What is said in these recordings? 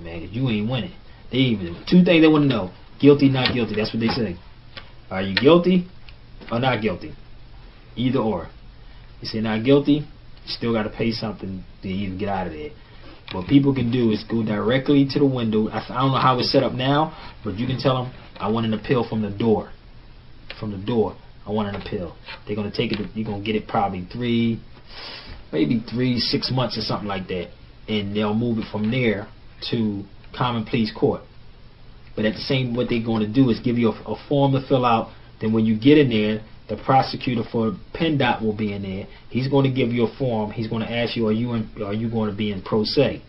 man, 'cause you ain't winning. They even two things they want to know: guilty, not guilty. That's what they say. Are you guilty or not guilty? Either or. You say not guilty, you still got to pay something to even get out of there. What people can do is go directly to the window. I don't know how it's set up now, but you can tell them, I want an appeal from the door. From the door, I want an appeal. They're going to take it, you're going to get it probably 6 months or something like that. And they'll move it from there to common pleas court. But at the same, what they're going to do is give you a form to fill out. Then when you get in there, the prosecutor for PennDOT will be in there. He's going to give you a form. He's going to ask you, are you going to be in pro se?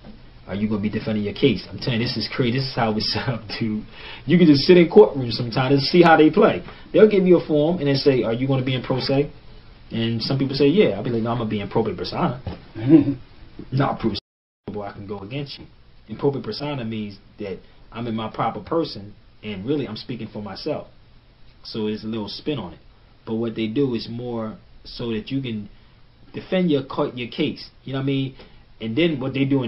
Are you going to be defending your case? I'm telling you, this is crazy. This is how it's set up, dude. You can just sit in courtrooms sometimes and see how they play. They'll give you a form and then say, are you going to be in pro se? And some people say, yeah. I'll be like, no, I'm going to be in propria persona. Not pro se. I can go against you. In propria persona means that I'm in my proper person, and really I'm speaking for myself. So there's a little spin on it. But what they do is more so that you can defend your case. You know what I mean? And then what they do,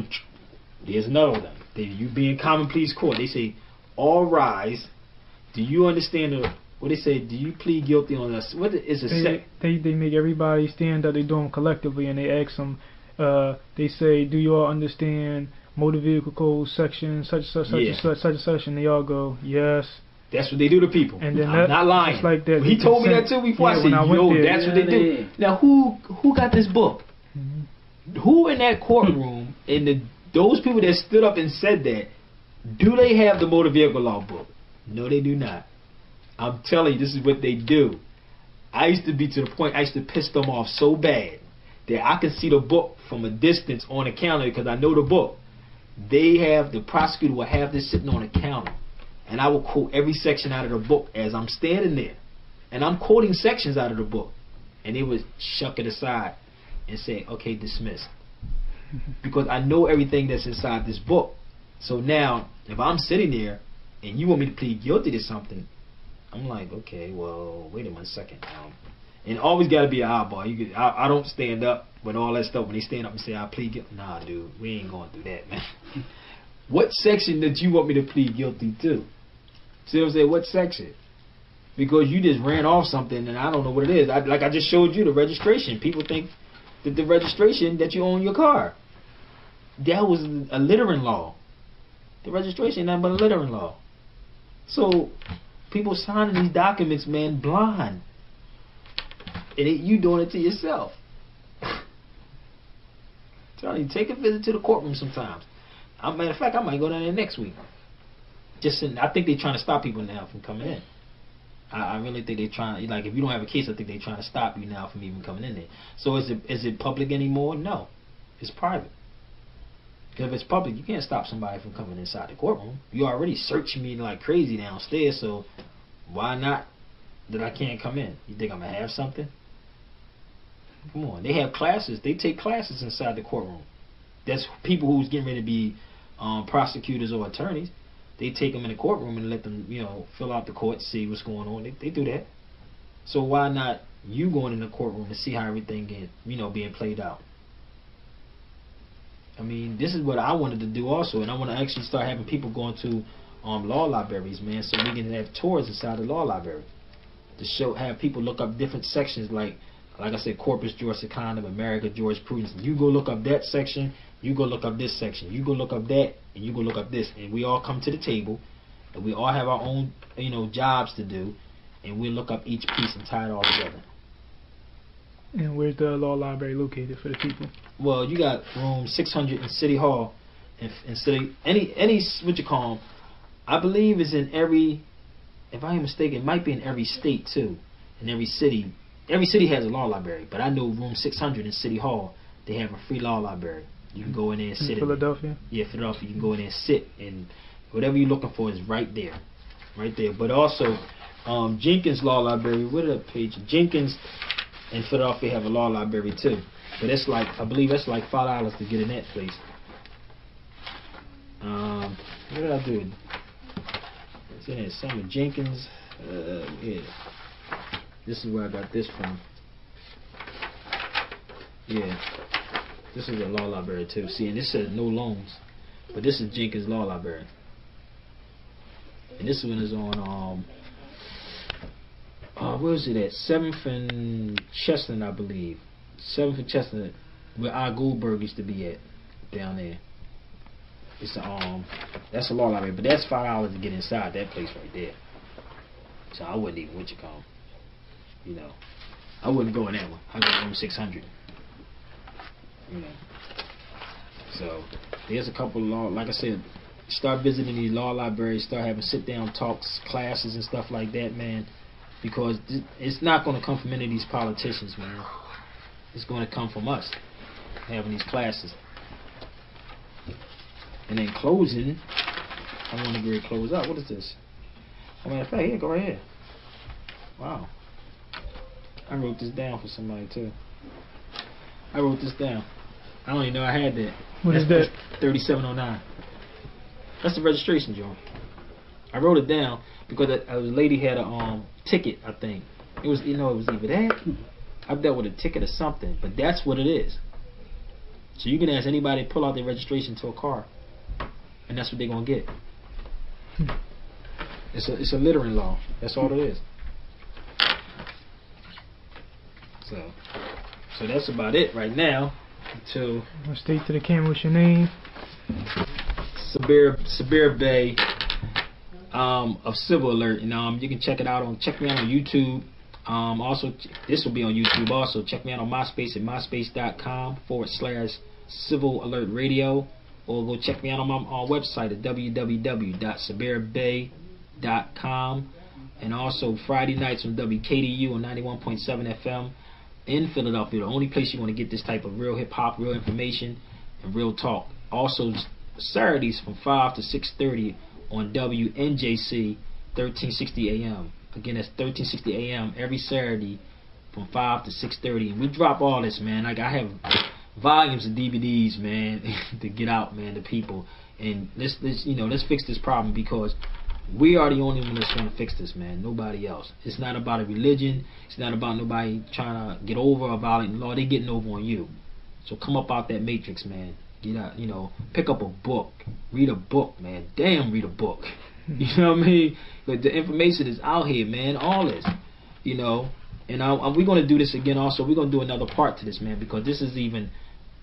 there's another one. You be in common pleas court. They say, all rise. Do you understand what they say? Do you plead guilty on this? What is a they make everybody stand up. They do them collectively, and they ask them. They say, do you all understand motor vehicle code section such and such? And they all go, yes. That's what they do to people. And then I'm not lying. Like that. He told me that too before. I said, yo, that's what they do. Now, who got this book? Who in that courtroom, and those people that stood up and said that, do they have the motor vehicle law book? No, they do not. I'm telling you, this is what they do. I used to be to the point, I used to piss them off so bad that I could see the book from a distance on the counter because I know the book. The prosecutor will have this sitting on the counter. And I will quote every section out of the book as I'm standing there. And I'm quoting sections out of the book. And they would shuck it aside and say, okay, dismissed. Because I know everything that's inside this book. So now, if I'm sitting there and you want me to plead guilty to something, I'm like, okay, well, wait a second. And always got to be an eyeball. I don't stand up with all that stuff. When they stand up and say, I plead guilty. Nah, dude, we ain't going through that, man. What section did you want me to plead guilty to? See what I'm saying? What section? Because you just ran off something and I don't know what it is. Like I just showed you the registration. People think that the registration that you own your car. That was a littering law. The registration ain't nothing but a littering law. So people signing these documents, man, blind. And you doing it to yourself. Tell you, take a visit to the courtroom sometimes. Matter of fact, I might go down there next week. I think they're trying to stop people now from coming in. I really think they're trying. Like, if you don't have a case, I think they're trying to stop you now from even coming in there. So is it public anymore? No, it's private. Because if it's public, you can't stop somebody from coming inside the courtroom. You already searching me like crazy downstairs, so why not that I can't come in? You think I'm gonna have something? Come on, they have classes. They take classes inside the courtroom. That's people who's getting ready to be prosecutors or attorneys. They take them in the courtroom and let them, fill out the court, see what's going on. They do that. So why not you going in the courtroom to see how everything is, being played out? I mean, this is what I wanted to do also, and I want to actually start having people going to law libraries, man, so we can have tours inside the law library to have people look up different sections, like I said, Corpus Juris Secundum, America Jurisprudence. You go look up that section, you go look up this section, you go look up that, and you go look up this, and we all come to the table, and we all have our own, jobs to do, and we look up each piece and tie it all together. And where's the law library located for the people? Well, you got room 600 in City Hall, and city any what you call them, I believe is in every, if I am mistaken, it might be in every state too, in every city. Every city has a law library, but I know room 600 in City Hall, they have a free law library. You can go in there and sit. In Philadelphia? Yeah, Philadelphia. You can go in there and sit, and whatever you're looking for is right there. Right there. But also, Jenkins Law Library, what are the page? Jenkins and Philadelphia have a law library too. But it's like, I believe that's like $5 to get in that place. What did I do? It's in there. Samuel Jenkins. Yeah. This is where I got this from. Yeah. This is a law library too. See, and this says no loans. But this is Jenkins Law Library. And this one is on where is it at? 7th and Chestnut, I believe. 7th and Chestnut, where our Goldberg used to be at, down there. It's that's a law library, but that's $5 to get inside that place right there. So I wouldn't even you know, I wouldn't go in that one. I'd go room 600. You know. So there's a couple of law, like I said, start visiting these law libraries, start having sit-down talks, classes and stuff like that, man. Because it's not going to come from any of these politicians, man. It's going to come from us having these classes. And then closing, I want to get ready to close out. What is this? Oh, matter of fact, here, go right here. Wow. I wrote this down for somebody too. I wrote this down. I don't even know I had that. What is that? 3709. That's the registration, Joe. I wrote it down because a lady had a ticket, I think. It was, it was either that. I've dealt with a ticket or something, but that's what it is. So you can ask anybody to pull out their registration to a car, and that's what they're gonna get. It's a littering law. That's all it is. So that's about it right now. Until state to the camera, what's your name? Sabir Bey of Civil Alert, and you can check me out on YouTube. Also, this will be on YouTube. Also, check me out on MySpace at myspace.com/Civil Alert Radio, or go check me out on my website at www.sabirbay.com, and also Friday nights on WKDU on 91.7 FM in Philadelphia, the only place you want to get this type of real hip hop, real information, and real talk. Also Saturdays from 5 to 6:30 on WNJC 1360 AM. Again, that's 1360 AM every Saturday from 5 to 6:30. And we drop all this, man. Like, I have volumes of DVDs, man, to get out, man, to people. And let's fix this problem, because we are the only one that's going to fix this, man. Nobody else. It's not about a religion. It's not about nobody trying to get over or violating law. They're getting over on you. So come up out that matrix, man. Get out, pick up a book. Read a book, man. Damn, read a book. You know what I mean? But the information is out here, man. All this, And we're going to do this again also. We're going to do another part to this, man, because this is even,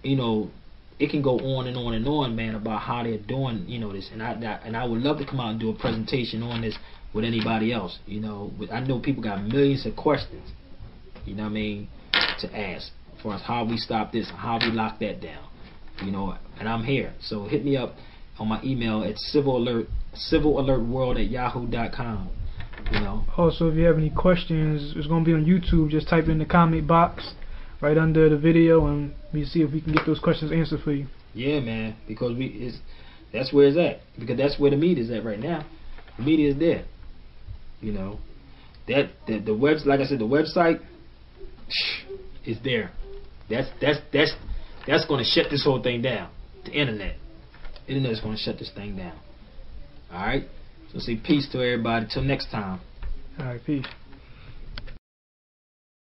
it can go on and on and on, man, about how they're doing, this. And I would love to come out and do a presentation on this with anybody else. I know people got millions of questions, to ask for us, how we stop this, how we lock that down, and I'm here. So hit me up on my email at civilalertworld@yahoo.com. Also, if you have any questions, it's going to be on YouTube. Just type in the comment box right under the video, and we see if we can get those questions answered for you. Yeah, man, because that's where it's at. Because that's where the meat is at right now. The media is there. That the webs, like I said, the website is there. That's going to shut this whole thing down. The internet is going to shut this thing down. All right. So say peace to everybody. Till next time. All right, peace.